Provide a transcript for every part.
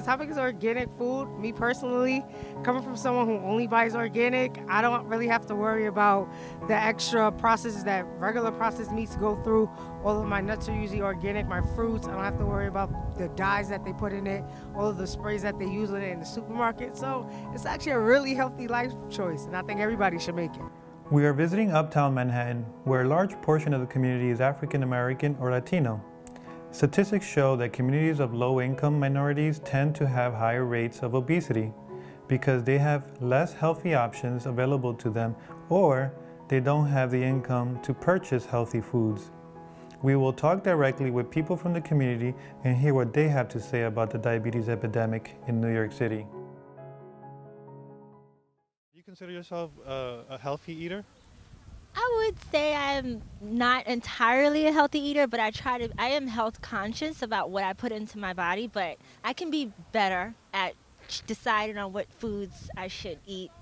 topic is organic food, me personally, coming from someone who only buys organic, I don't really have to worry about the extra processes that regular processed meats go through. All of my nuts are usually organic, my fruits, I don't have to worry about the dyes that they put in it, all of the sprays that they use in it in the supermarket. So it's actually a really healthy life choice, and I think everybody should make it. We are visiting Uptown Manhattan, where a large portion of the community is African American or Latino. Statistics show that communities of low-income minorities tend to have higher rates of obesity because they have less healthy options available to them, or they don't have the income to purchase healthy foods. We will talk directly with people from the community and hear what they have to say about the diabetes epidemic in New York City. Do you consider yourself a healthy eater? I would say I'm not entirely a healthy eater, but I am health conscious about what I put into my body, but I can be better at deciding on what foods I should eat.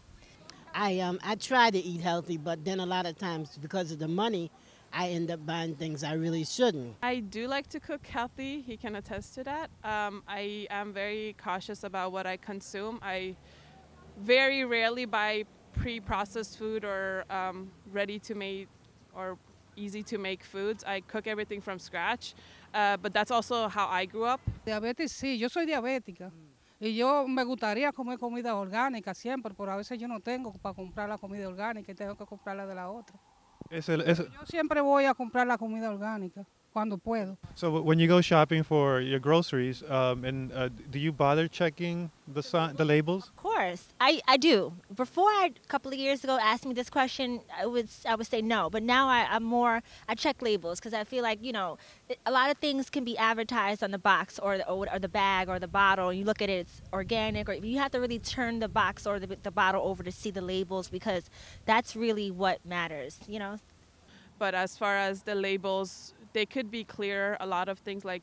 I try to eat healthy, but then a lot of times because of the money, I end up buying things I really shouldn't. I do like to cook healthy. He can attest to that. I am very cautious about what I consume. I very rarely buy pre-processed food or ready-to-make or easy-to-make foods. I cook everything from scratch, but that's also how I grew up. Diabetes sí, yo soy diabética y yo me gustaría comer comida orgánica siempre, pero a veces yo no tengo para comprar la comida orgánica y tengo que comprarla de la otra. Yo siempre voy a comprar la comida orgánica cuando puedo. So when you go shopping for your groceries, do you bother checking the labels? Of course, I do. Before, a couple of years ago, asked me this question, I would say no. But now I check labels because I feel like, you know, a lot of things can be advertised on the box or the bag or the bottle. And you look at it, it's organic, or you have to really turn the box or the bottle over to see the labels because that's really what matters, you know. But as far as the labels, they could be clear. A lot of things, like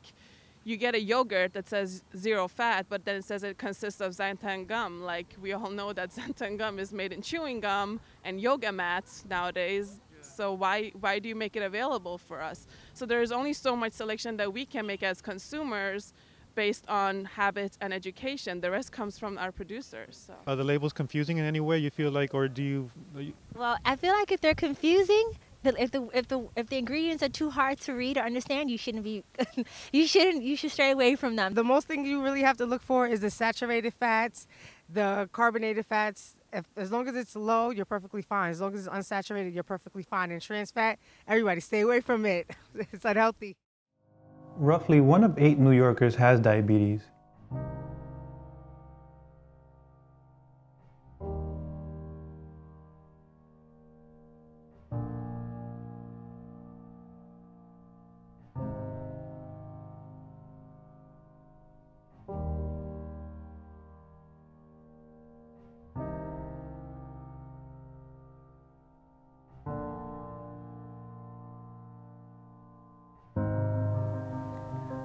you get a yogurt that says 0 fat, but then it says it consists of xanthan gum. Like we all know that xanthan gum is made in chewing gum and yoga mats nowadays. Yeah. So why do you make it available for us? So there's only so much selection that we can make as consumers based on habits and education. The rest comes from our producers. So. Are the labels confusing in any way you feel like, or do you? Well, I feel like if they're confusing, if the ingredients are too hard to read or understand, you shouldn't be. you should stray away from them. The most thing you really have to look for is the saturated fats, the carbonated fats. As long as it's low, you're perfectly fine. As long as it's unsaturated, you're perfectly fine. And trans fat, everybody stay away from it. It's unhealthy. Roughly 1 of 8 New Yorkers has diabetes.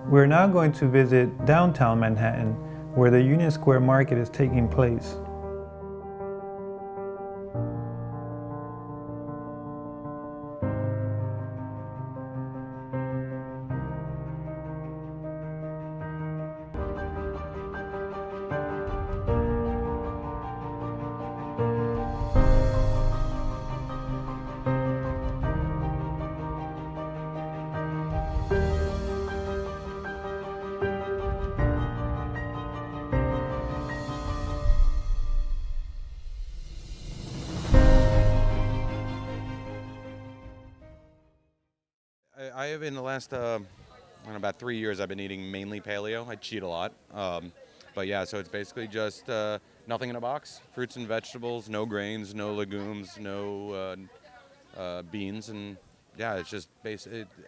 We're now going to visit downtown Manhattan, where the Union Square Market is taking place. I have in the last about 3 years I've been eating mainly paleo. I cheat a lot, but yeah, so it's basically just nothing in a box, fruits and vegetables, no grains, no legumes, no beans, and yeah, it's just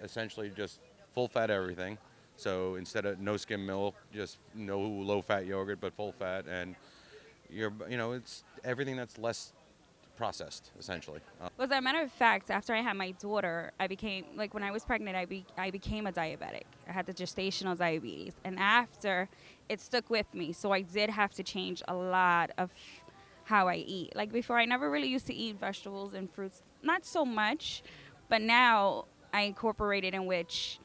essentially just full fat everything. So instead of no skim milk, just no low fat yogurt, but full fat, and it's everything that's less processed, essentially. Well, as a matter of fact, after I had my daughter, I became, like when I was pregnant, I became a diabetic. I had the gestational diabetes. And after, it stuck with me. So I did have to change a lot of how I eat. Like before, I never really used to eat vegetables and fruits, not so much. But now I incorporate it in which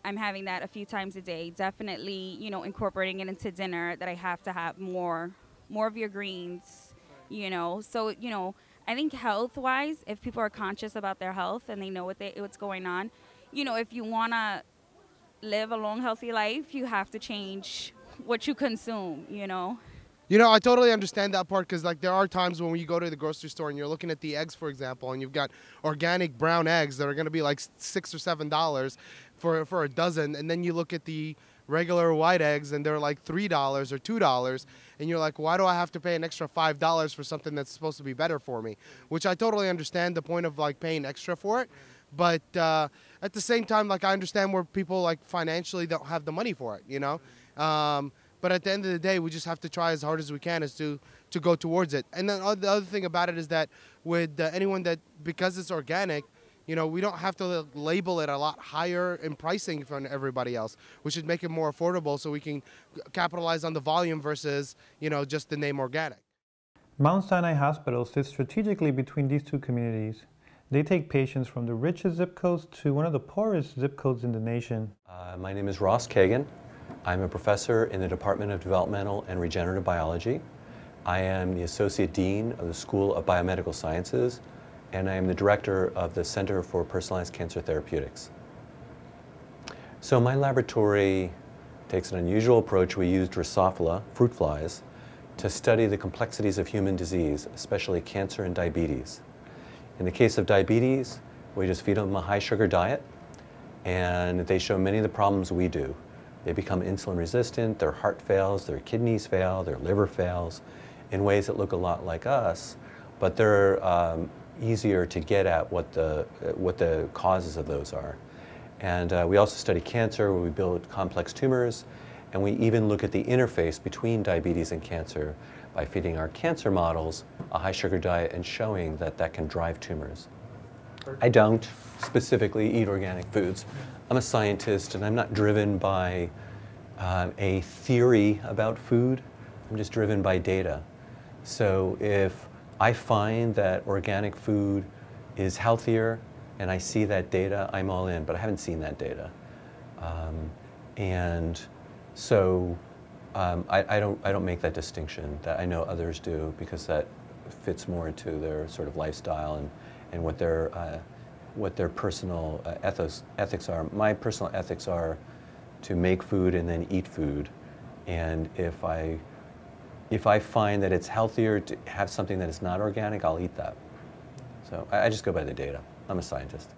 I'm having that a few times a day. Definitely, you know, incorporating it into dinner, that I have to have more of your greens, you know. So, you know, I think health-wise, if people are conscious about their health and they know what's going on, you know, if you want to live a long, healthy life, you have to change what you consume, you know. You know, I totally understand that part, because like there are times when you go to the grocery store and you're looking at the eggs, for example, and you've got organic brown eggs that are going to be like $6 or $7 for a dozen, and then you look at the regular white eggs and they're like $3 or $2, and you're like, why do I have to pay an extra $5 for something that's supposed to be better for me? Which I totally understand the point of like paying extra for it, but at the same time, like I understand where people like financially don't have the money for it, you know. But at the end of the day, we just have to try as hard as we can as to go towards it. And then the other thing about it is that with anyone that, because it's organic, you know, we don't have to label it a lot higher in pricing from everybody else. We should make it more affordable so we can capitalize on the volume versus, you know, just the name organic. Mount Sinai Hospital sits strategically between these two communities. They take patients from the richest zip codes to one of the poorest zip codes in the nation. My name is Ross Kagan. I'm a professor in the Department of Developmental and Regenerative Biology. I am the Associate Dean of the School of Biomedical Sciences, and I am the Director of the Center for Personalized Cancer Therapeutics. So my laboratory takes an unusual approach. We use Drosophila, fruit flies, to study the complexities of human disease, especially cancer and diabetes. In the case of diabetes, we just feed them a high sugar diet, and they show many of the problems we do. They become insulin resistant, their heart fails, their kidneys fail, their liver fails in ways that look a lot like us, but they're easier to get at what the causes of those are. And we also study cancer, where we build complex tumors, and we even look at the interface between diabetes and cancer by feeding our cancer models a high sugar diet and showing that that can drive tumors. I don't specifically eat organic foods. I'm a scientist, and I'm not driven by a theory about food. I'm just driven by data. So if I find that organic food is healthier and I see that data, I'm all in, but I haven't seen that data. And so I don't make that distinction that I know others do, because that fits more into their sort of lifestyle and what their personal ethics are. My personal ethics are to make food and then eat food. And if I find that it's healthier to have something that is not organic, I'll eat that. So I just go by the data. I'm a scientist.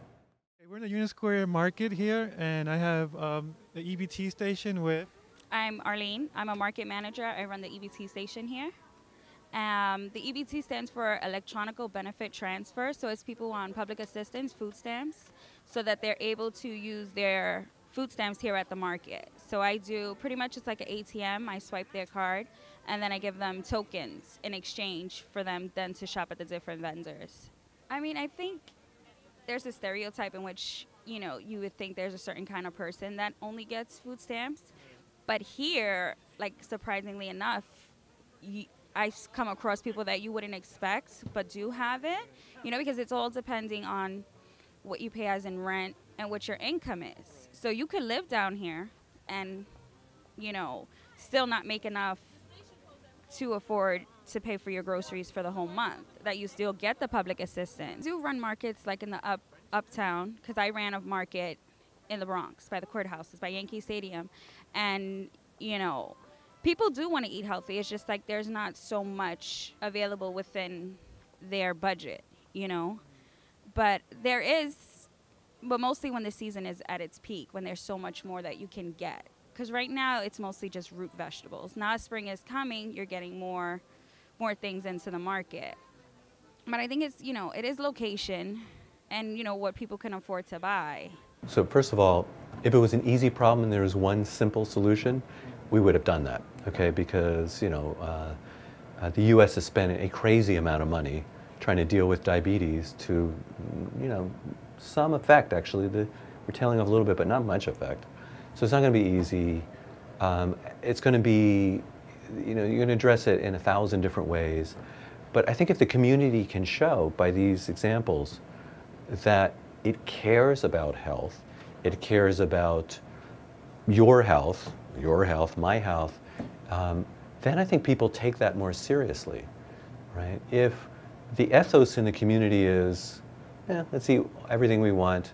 We're in the Union Square Market here, and I have the EBT station with... I'm Arlene. I'm a market manager. I run the EBT station here. The EBT stands for Electronical Benefit Transfer, so it's people on public assistance, food stamps, so that they're able to use their food stamps here at the market. So I do pretty much, it's like an ATM. I swipe their card, and then I give them tokens in exchange for them then to shop at the different vendors. I mean, I think there's a stereotype in which, you know, you would think there's a certain kind of person that only gets food stamps. But here, like, surprisingly enough, I come across people that you wouldn't expect but do have it, you know, because it's all depending on what you pay as in rent and what your income is. So you could live down here and, you know, still not make enough to afford to pay for your groceries for the whole month, that you still get the public assistance. I do run markets like in the uptown, because I ran a market in the Bronx by the courthouses, by Yankee Stadium. And, you know, people do want to eat healthy. It's just like there's not so much available within their budget, you know. But there is, but mostly when the season is at its peak, when there's so much more that you can get. Because right now it's mostly just root vegetables. Now as spring is coming, you're getting more things into the market. But I think it's, you know, it is location and, you know, what people can afford to buy. So first of all, if it was an easy problem and there was one simple solution, we would have done that, okay? Because, you know, the U.S. has spent a crazy amount of money trying to deal with diabetes to, you know, some effect, actually. We're tailing off a little bit, but not much effect. So it's not going to be easy. It's going to be, you know, you're going to address it in 1,000 different ways. But I think if the community can show by these examples that it cares about health, it cares about your health, my health, then I think people take that more seriously, right? If the ethos in the community is, let's eat everything we want,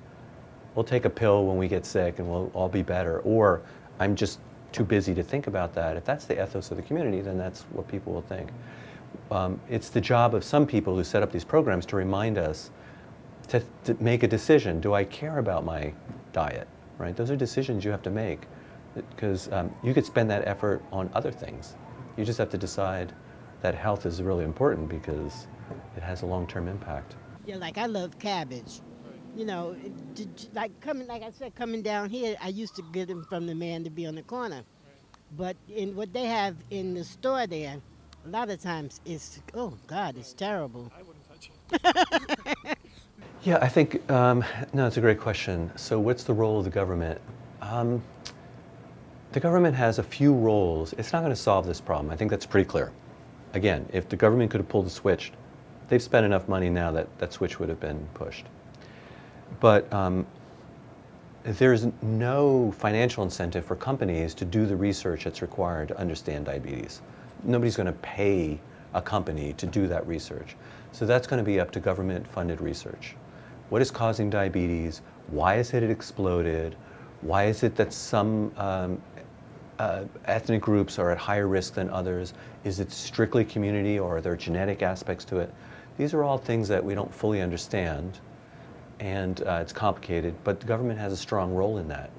we'll take a pill when we get sick and we'll all be better, or I'm just too busy to think about that. If that's the ethos of the community, then that's what people will think. It's the job of some people who set up these programs to remind us to make a decision. Do I care about my diet, right? Those are decisions you have to make, because you could spend that effort on other things. You just have to decide that health is really important because it has a long-term impact. Yeah, like I love cabbage. You know, like I said, coming down here, I used to get them from the man to be on the corner. But in what they have in the store there, a lot of times it's, oh God, it's terrible. I wouldn't touch it. Yeah, I think, no, it's a great question. So what's the role of the government? The government has a few roles. It's not going to solve this problem. I think that's pretty clear. Again, if the government could have pulled the switch, they've spent enough money now that that switch would have been pushed. But there's no financial incentive for companies to do the research that's required to understand diabetes. Nobody's going to pay a company to do that research. So that's going to be up to government-funded research. What is causing diabetes? Why is it exploded? Why is it that some ethnic groups are at higher risk than others? Is it strictly community, or are there genetic aspects to it? These are all things that we don't fully understand, and it's complicated, but the government has a strong role in that.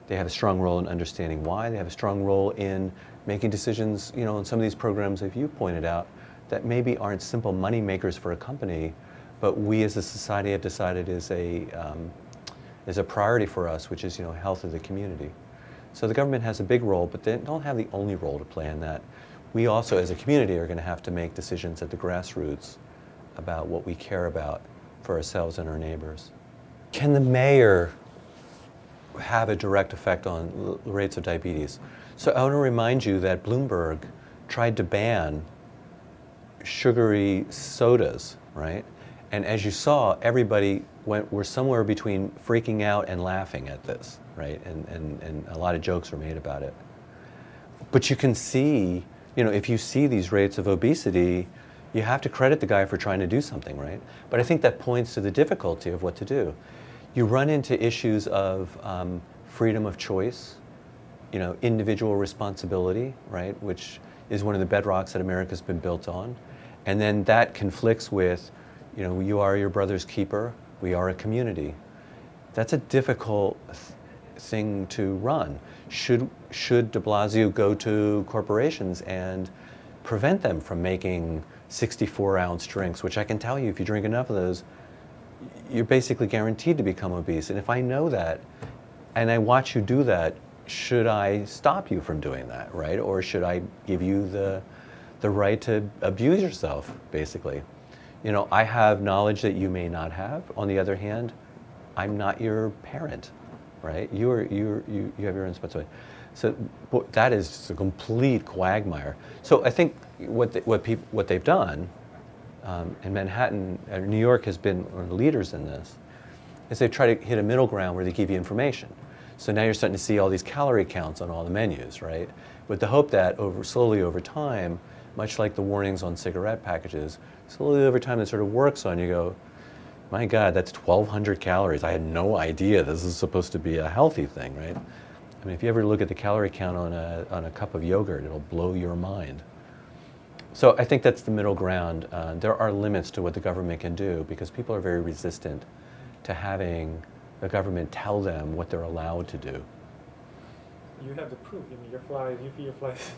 They have a strong role in understanding why. They have a strong role in making decisions, you know, in some of these programs, as you pointed out, that maybe aren't simple money makers for a company, but we as a society have decided is a priority for us, which is, you know, health of the community. So the government has a big role, but they don't have the only role to play in that. We also, as a community, are going to have to make decisions at the grassroots about what we care about for ourselves and our neighbors. Can the mayor have a direct effect on the rates of diabetes? So I want to remind you that Bloomberg tried to ban sugary sodas, right? And as you saw, everybody were somewhere between freaking out and laughing at this, right? And a lot of jokes were made about it. But you can see, you know, if you see these rates of obesity, you have to credit the guy for trying to do something, right? But I think that points to the difficulty of what to do. You run into issues of freedom of choice, you know, individual responsibility, right, which is one of the bedrocks that America's been built on. And then that conflicts with, you know, you are your brother's keeper, we are a community. That's a difficult thing to run. Should de Blasio go to corporations and prevent them from making 64-ounce drinks, which I can tell you, if you drink enough of those, you're basically guaranteed to become obese. And if I know that, and I watch you do that, should I stop you from doing that, right? Or should I give you the right to abuse yourself, basically? You know, I have knowledge that you may not have. On the other hand, I'm not your parent, right? You have your own responsibility. So that is just a complete quagmire. So I think what they've done, and Manhattan, New York has been one of the leaders in this, is they try to hit a middle ground where they give you information. So now you're starting to see all these calorie counts on all the menus, right? With the hope that slowly over time, much like the warnings on cigarette packages, slowly over time it sort of works on you. Go, my God, that's 1,200 calories. I had no idea this is supposed to be a healthy thing, right? I mean, if you ever look at the calorie count on a cup of yogurt, it'll blow your mind. So I think that's the middle ground. There are limits to what the government can do because people are very resistant to having the government tell them what they're allowed to do. You have the proof. I mean, your flies, you feed your flies.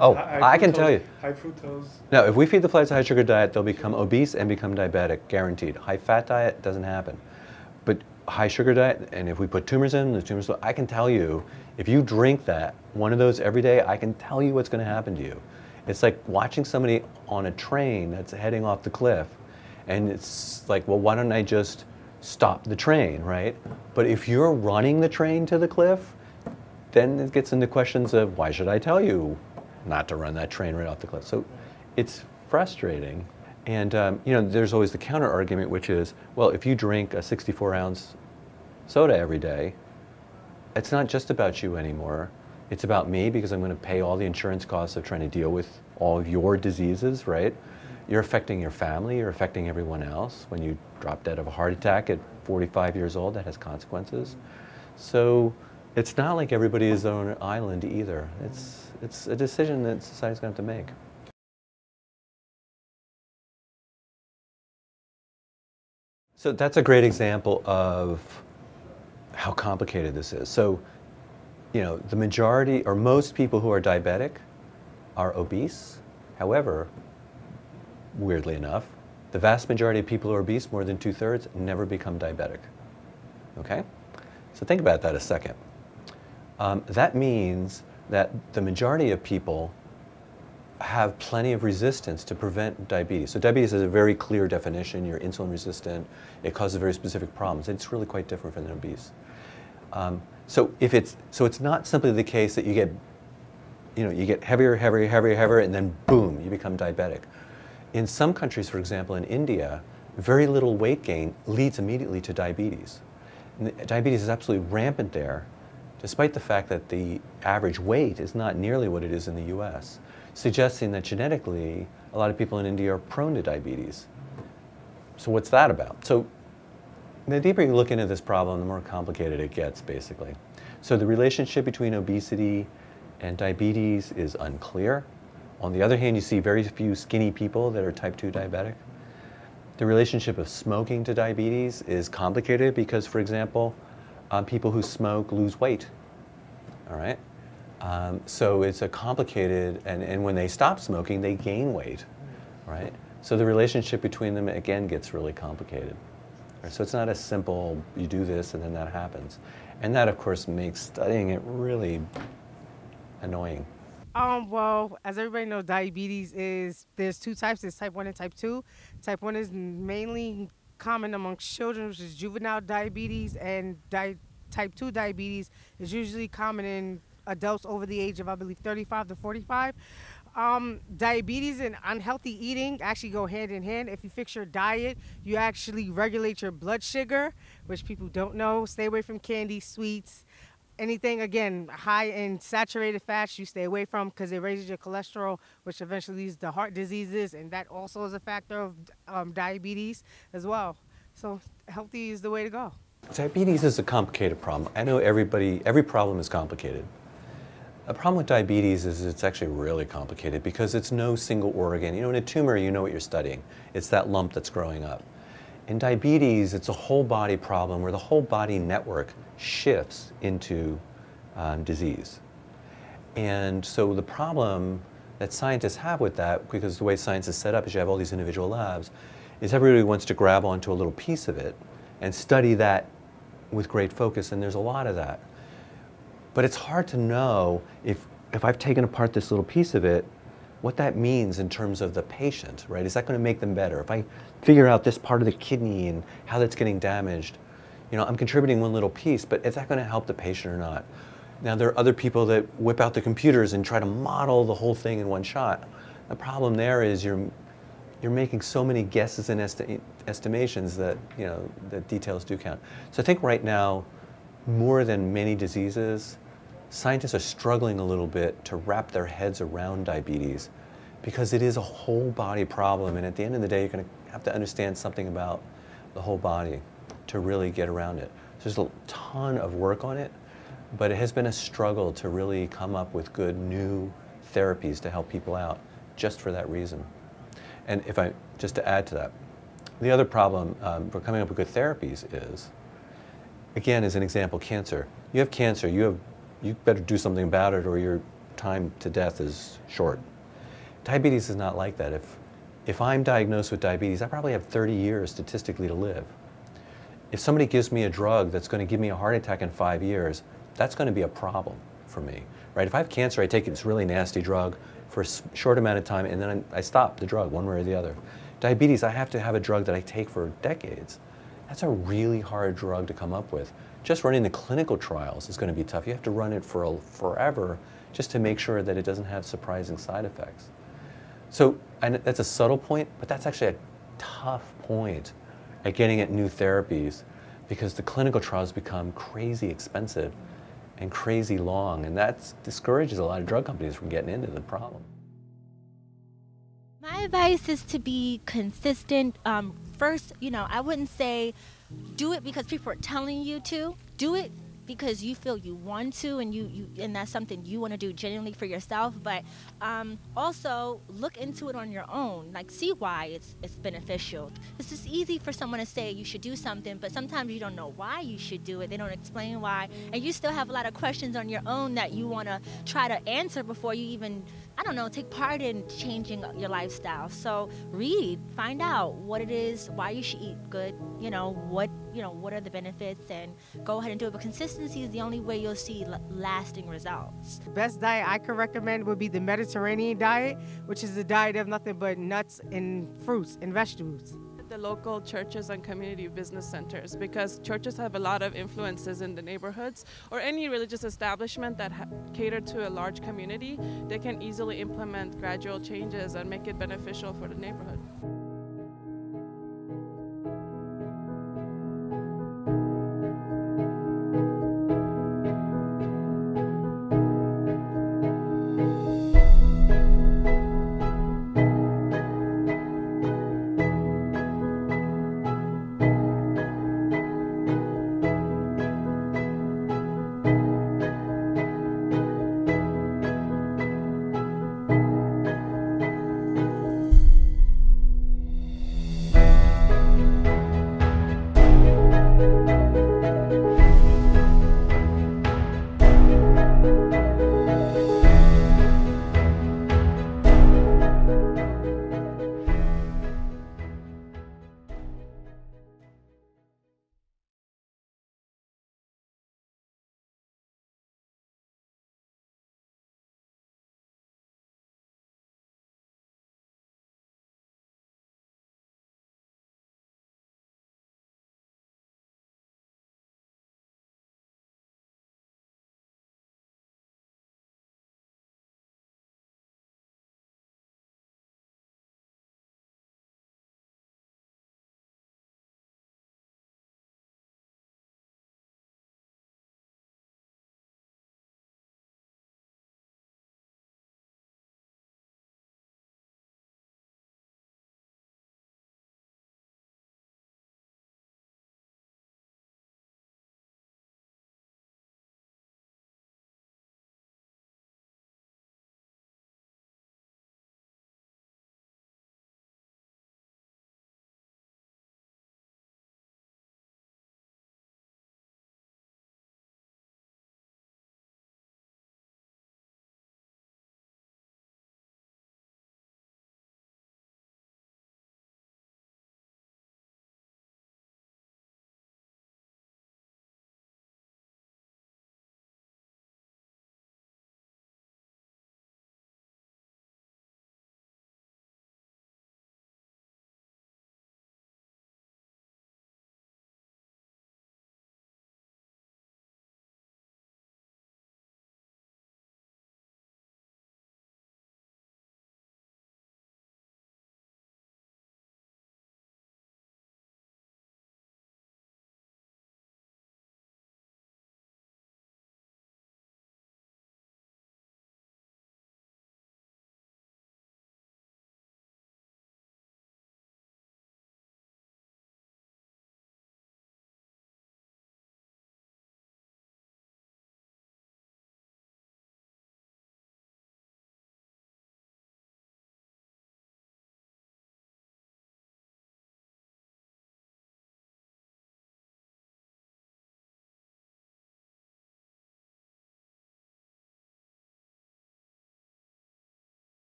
Oh, I can tell you. High fructose. No, if we feed the flies a high sugar diet, they'll become obese and become diabetic, guaranteed. High fat diet doesn't happen. But high sugar diet, and if we put tumors in, the tumors, I can tell you, if you drink one of those every day, I can tell you what's going to happen to you. It's like watching somebody on a train that's heading off the cliff, and it's like, well, why don't I just stop the train, right? But if you're running the train to the cliff, then it gets into questions of, why should I tell you not to run that train right off the cliff? So it's frustrating. And you know, there's always the counter argument, which is, well, if you drink a 64-ounce soda every day, it's not just about you anymore. It's about me because I'm going to pay all the insurance costs of trying to deal with all of your diseases, right? You're affecting your family, you're affecting everyone else. When you drop dead of a heart attack at 45 years old, that has consequences. So it's not like everybody is on an island either. It's a decision that society's going to have to make. So that's a great example of how complicated this is. So, you know, the majority or most people who are diabetic are obese. However, weirdly enough, the vast majority of people who are obese, more than 2/3, never become diabetic. Okay? So think about that a second. That means that the majority of people have plenty of resistance to prevent diabetes. So diabetes is a very clear definition. You're insulin resistant. It causes very specific problems. It's really quite different from the obese. So it's not simply the case that you get heavier, and then boom, you become diabetic. In some countries, for example, in India, very little weight gain leads immediately to diabetes. And diabetes is absolutely rampant there, despite the fact that the average weight is not nearly what it is in the US, suggesting that genetically, a lot of people in India are prone to diabetes. So what's that about? So the deeper you look into this problem, the more complicated it gets, basically. So the relationship between obesity and diabetes is unclear. On the other hand, you see very few skinny people that are type 2 diabetic. The relationship of smoking to diabetes is complicated because, for example, people who smoke lose weight, all right? So it's a complicated, and when they stop smoking, they gain weight, right? So the relationship between them, again, gets really complicated. Right? So it's not as simple, you do this and then that happens. And that, of course, makes studying it really annoying. Well, as everybody knows, diabetes there's two types. There's type 1 and type 2. Type 1 is mainly common amongst children, which is juvenile diabetes, and type 2 diabetes is usually common in adults over the age of, I believe, 35 to 45. Diabetes and unhealthy eating actually go hand in hand. If you fix your diet, you actually regulate your blood sugar, which people don't know. Stay away from candy, sweets, anything, again, high in saturated fats you stay away from because it raises your cholesterol, which eventually leads to heart diseases, and that also is a factor of diabetes as well. So healthy is the way to go. Diabetes is a complicated problem. I know every problem is complicated. The problem with diabetes is it's actually really complicated because it's no single organ. You know, in a tumor, you know what you're studying. It's that lump that's growing up. In diabetes, it's a whole body problem where the whole body network shifts into disease. And so the problem that scientists have with that, because the way science is set up is you have all these individual labs, is everybody wants to grab onto a little piece of it and study that with great focus, and there's a lot of that. But it's hard to know if I've taken apart this little piece of it, what that means in terms of the patient, right? Is that going to make them better? If I figure out this part of the kidney and how that's getting damaged, you know, I'm contributing one little piece, but is that going to help the patient or not? Now, there are other people that whip out the computers and try to model the whole thing in one shot. The problem there is you're making so many guesses and estimations that, you know, the details do count. So I think right now, more than many diseases, scientists are struggling a little bit to wrap their heads around diabetes because it is a whole body problem, and at the end of the day, you're going to have to understand something about the whole body to really get around it. So there's a ton of work on it, but it has been a struggle to really come up with good new therapies to help people out just for that reason. And just to add to that, the other problem for coming up with good therapies is, again, as an example, cancer. You have cancer, you better do something about it or your time to death is short. Diabetes is not like that. If I'm diagnosed with diabetes, I probably have 30 years statistically to live. If somebody gives me a drug that's going to give me a heart attack in 5 years, that's going to be a problem for me, right? If I have cancer, I take this really nasty drug for a short amount of time and then I stop the drug one way or the other. Diabetes, I have to have a drug that I take for decades. That's a really hard drug to come up with. Just running the clinical trials is going to be tough. You have to run it for forever just to make sure that it doesn't have surprising side effects. So, and that's a subtle point, but that's actually a tough point at getting at new therapies because the clinical trials become crazy expensive and crazy long, and that discourages a lot of drug companies from getting into the problem. My advice is to be consistent. First, I wouldn't say do it because people are telling you to. Do it because you feel you want to, and that's something you want to do genuinely for yourself. But also look into it on your own. Like, see why it's beneficial. It's just easy for someone to say you should do something, but sometimes you don't know why you should do it. They don't explain why, and you still have a lot of questions on your own that you want to try to answer before you even, I don't know, take part in changing your lifestyle. So read, find out what it is, why you should eat good, what are the benefits, and go ahead and do it. But consistency is the only way you'll see lasting results. The best diet I could recommend would be the Mediterranean diet, which is a diet of nothing but nuts and fruits and vegetables. The local churches and community business centers, because churches have a lot of influences in the neighborhoods, or any religious establishment that cater to a large community. They can easily implement gradual changes and make it beneficial for the neighborhood.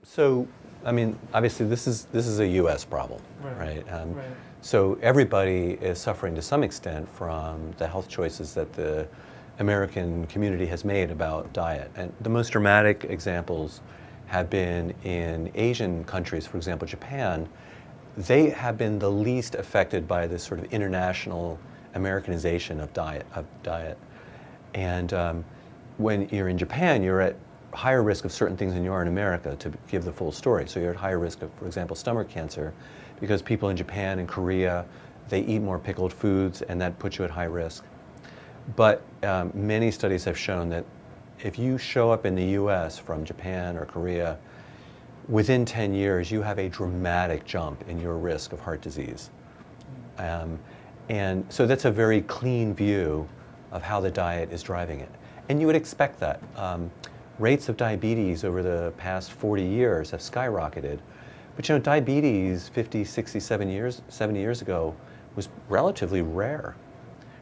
So, I mean, obviously this is a U.S. problem, right? Right. So everybody is suffering to some extent from the health choices that the American community has made about diet. And the most dramatic examples have been in Asian countries, for example, Japan. They have been the least affected by this sort of international Americanization of diet. And when you're in Japan, you're at higher risk of certain things than you are in America, to give the full story. So you're at higher risk of, for example, stomach cancer, because people in Japan and Korea, they eat more pickled foods, and that puts you at high risk. But many studies have shown that if you show up in the US from Japan or Korea, within 10 years, you have a dramatic jump in your risk of heart disease. And so that's a very clean view of how the diet is driving it. And you would expect that. Rates of diabetes over the past 40 years have skyrocketed. But you know, diabetes 50, 60, 70 years ago was relatively rare.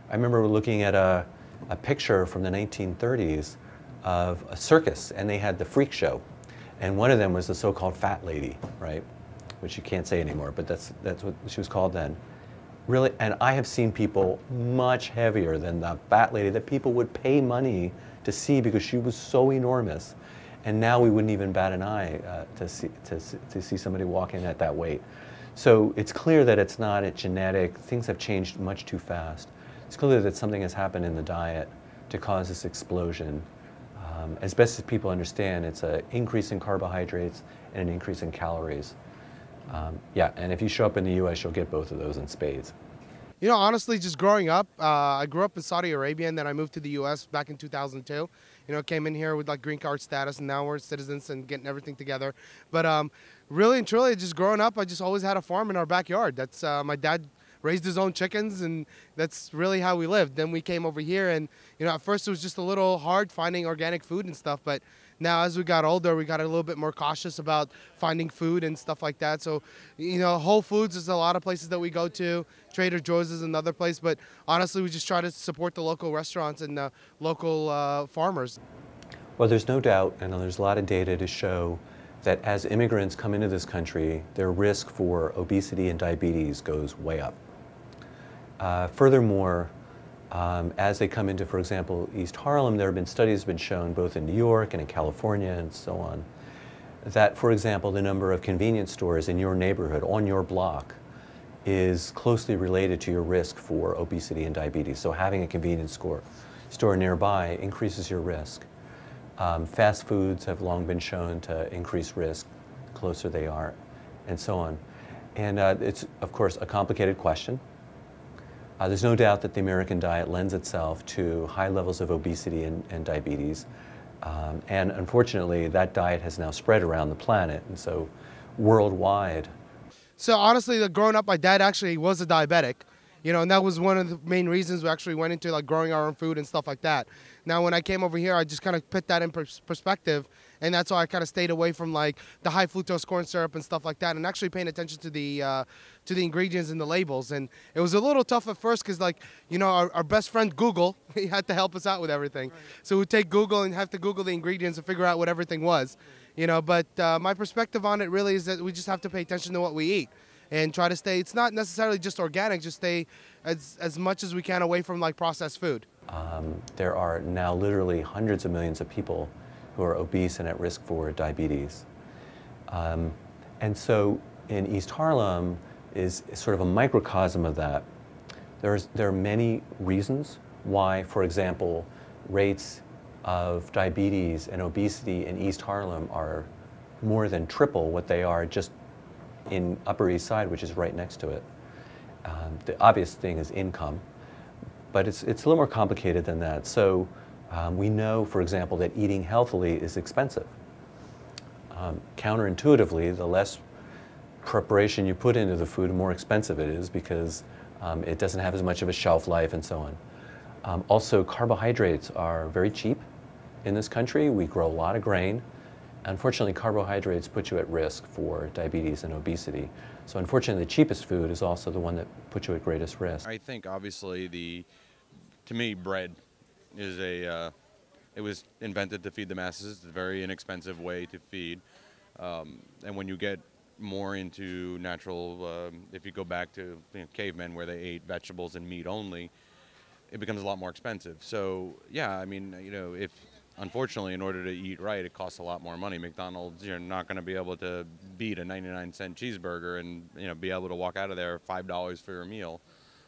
I remember looking at a picture from the 1930s of a circus, and they had the freak show. And one of them was the so-called fat lady, right? Which you can't say anymore, but that's what she was called then. Really, and I have seen people much heavier than the fat lady that people would pay money to see because she was so enormous. And now we wouldn't even bat an eye to see somebody walk in at that weight. So it's clear that it's not a genetic, things have changed much too fast. It's clear that something has happened in the diet to cause this explosion. As best as people understand, it's an increase in carbohydrates and an increase in calories. Yeah, and if you show up in the US, you'll get both of those in spades. You know, honestly, just growing up, I grew up in Saudi Arabia, and then I moved to the U.S. back in 2002. You know, came in here with like green card status, and now we're citizens and getting everything together. But really and truly, just growing up, I just always had a farm in our backyard. That's my dad raised his own chickens, and that's really how we lived. Then we came over here, and you know, at first it was just a little hard finding organic food and stuff, but now as we got older, we got a little bit more cautious about finding food and stuff like that. So, you know, Whole Foods is a lot of places that we go to. Trader Joe's is another place, but honestly, we just try to support the local restaurants and the local farmers. Well, there's no doubt, and there's a lot of data to show that as immigrants come into this country, their risk for obesity and diabetes goes way up. Furthermore, as they come into, for example, East Harlem, there have been studies been shown both in New York and in California and so on, that, for example, the number of convenience stores in your neighborhood, on your block, is closely related to your risk for obesity and diabetes. So having a convenience store nearby increases your risk. Fast foods have long been shown to increase risk the closer they are, and so on. And it's, of course, a complicated question. There's no doubt that the American diet lends itself to high levels of obesity and diabetes. And unfortunately, that diet has now spread around the planet, and so worldwide. So honestly, growing up, my dad actually was a diabetic. You know, and that was one of the main reasons we actually went into like growing our own food and stuff like that. Now, when I came over here, I just kind of put that in perspective, and that's why I kind of stayed away from like the high fructose corn syrup and stuff like that, and actually paying attention to the ingredients and the labels. And it was a little tough at first because, like, you know, our best friend Google, he had to help us out with everything. Right. So we'd take Google and have to Google the ingredients and figure out what everything was. Right. You know, but my perspective on it really is that we just have to pay attention to what we eat. And try to stay, it's not necessarily just organic, just stay as much as we can away from like processed food. There are now literally hundreds of millions of people who are obese and at risk for diabetes. And so in East Harlem is sort of a microcosm of that. There are many reasons why, for example, rates of diabetes and obesity in East Harlem are more than triple what they are just in Upper East Side, which is right next to it. The obvious thing is income, but it's a little more complicated than that. So we know, for example, that eating healthily is expensive. Counterintuitively, the less preparation you put into the food, the more expensive it is because it doesn't have as much of a shelf life and so on. Also, carbohydrates are very cheap in this country. We grow a lot of grain. Unfortunately, carbohydrates put you at risk for diabetes and obesity. So unfortunately, the cheapest food is also the one that puts you at greatest risk. I think obviously to me, bread is it was invented to feed the masses. It's a very inexpensive way to feed. And when you get more into natural, if you go back to cavemen where they ate vegetables and meat only, it becomes a lot more expensive. So yeah, I mean, if unfortunately in order to eat right, it costs a lot more money. McDonald's, you're not going to be able to beat a 99-cent cheeseburger and be able to walk out of there $5 for your meal.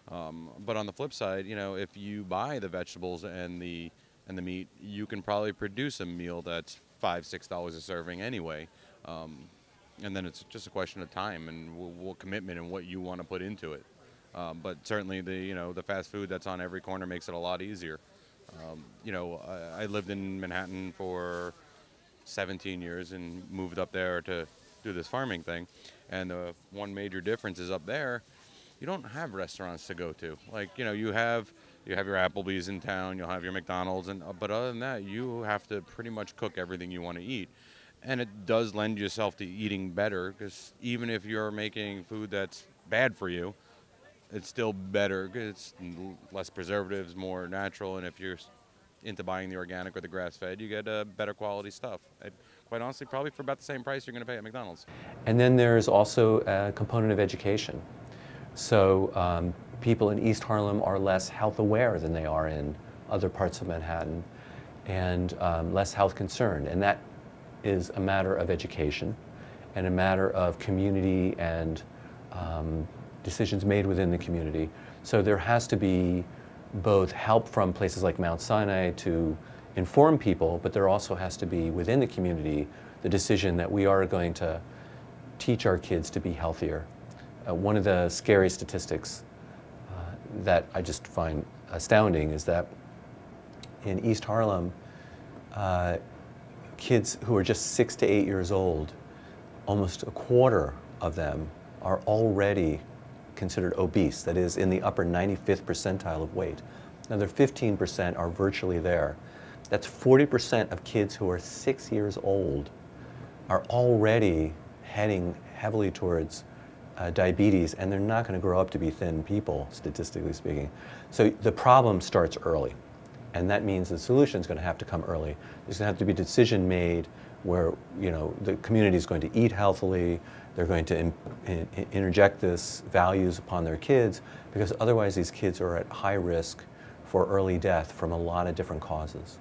But on the flip side, if you buy the vegetables and the meat, you can probably produce a meal that's $5-6 a serving anyway. And then it's just a question of time and what commitment and what you want to put into it. But certainly the fast food that's on every corner makes it a lot easier. I lived in Manhattan for 17 years and moved up there to do this farming thing. And the one major difference is up there, you don't have restaurants to go to. Like, you have your Applebee's in town, you'll have your McDonald's, but other than that, you have to pretty much cook everything you want to eat. And it does lend yourself to eating better, because even if you're making food that's bad for you, it's still better. It's less preservatives, more natural, and if you're into buying the organic or the grass-fed, you get better quality stuff. And quite honestly, probably for about the same price you're going to pay at McDonald's. And then there's also a component of education. So people in East Harlem are less health aware than they are in other parts of Manhattan, and less health concerned. And that is a matter of education and a matter of community and decisions made within the community. So there has to be both help from places like Mount Sinai to inform people, but there also has to be within the community the decision that we are going to teach our kids to be healthier. One of the scary statistics that I just find astounding is that in East Harlem, kids who are just 6 to 8 years old, almost a quarter of them are already considered obese, that is, in the upper 95th percentile of weight. Another 15% are virtually there. That's 40% of kids who are 6 years old are already heading heavily towards diabetes, and they're not going to grow up to be thin people, statistically speaking. So the problem starts early, and that means the solution is going to have to come early. There's going to have to be a decision made where the community is going to eat healthily. They're going to interject this values upon their kids, because otherwise these kids are at high risk for early death from a lot of different causes.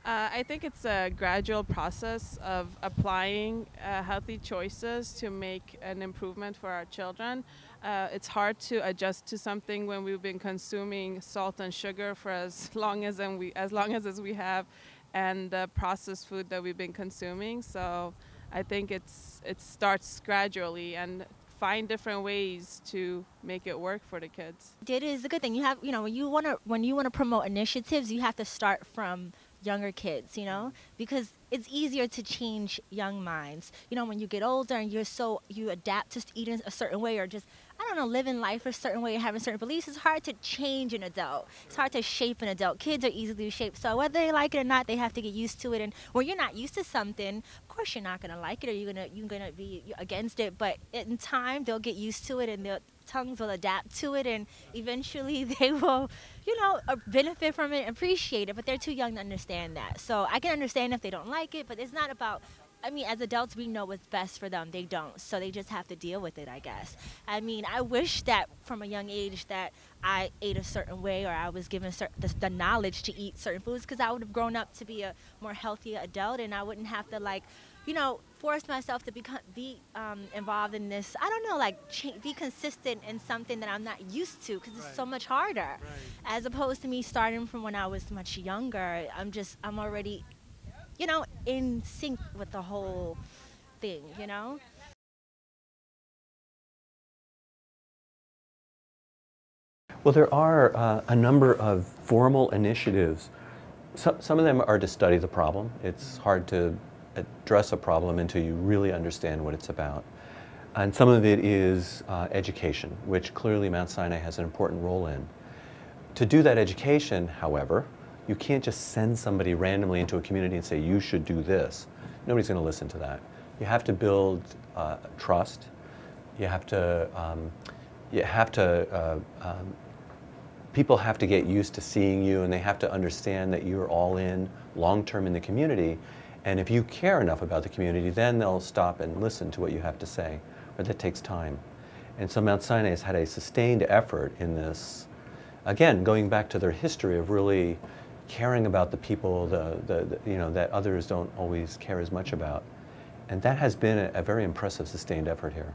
I think it's a gradual process of applying healthy choices to make an improvement for our children. It's hard to adjust to something when we've been consuming salt and sugar for as long as we have, and the processed food that we've been consuming. So I think it starts gradually, and find different ways to make it work for the kids. It is a good thing. You have, when you want to promote initiatives, you have to start from younger kids, because it's easier to change young minds. When you get older and you adapt to eating a certain way, or just, I don't know, living life a certain way, having certain beliefs, it's hard to change an adult. It's hard to shape an adult. Kids are easily shaped, so whether they like it or not, they have to get used to it. And when you're not used to something, of course you're not gonna like it, or you're gonna be against it. But in time, they'll get used to it, and their tongues will adapt to it, and eventually they will, benefit from it, appreciate it. But they're too young to understand that. So I can understand if they don't like it, but it's not about. As adults, we know what's best for them. They don't, so they just have to deal with it, I guess. I wish that from a young age that I ate a certain way, or I was given the knowledge to eat certain foods, because I would have grown up to be a more healthy adult, and I wouldn't have to force myself to be involved in this. I don't know, be consistent in something that I'm not used to, because it's so much harder, as opposed to me starting from when I was much younger. I'm already in sync with the whole thing, Well, there are a number of formal initiatives. Some of them are to study the problem. It's hard to address a problem until you really understand what it's about. And some of it is education, which clearly Mount Sinai has an important role in. To do that education, however, you can't just send somebody randomly into a community and say, you should do this. Nobody's going to listen to that. You have to build trust. People have to get used to seeing you, and they have to understand that you're all in long-term in the community. And if you care enough about the community, then they'll stop and listen to what you have to say, but that takes time. And so Mount Sinai has had a sustained effort in this, again, going back to their history of really caring about the people that others don't always care as much about. And that has been a very impressive, sustained effort here.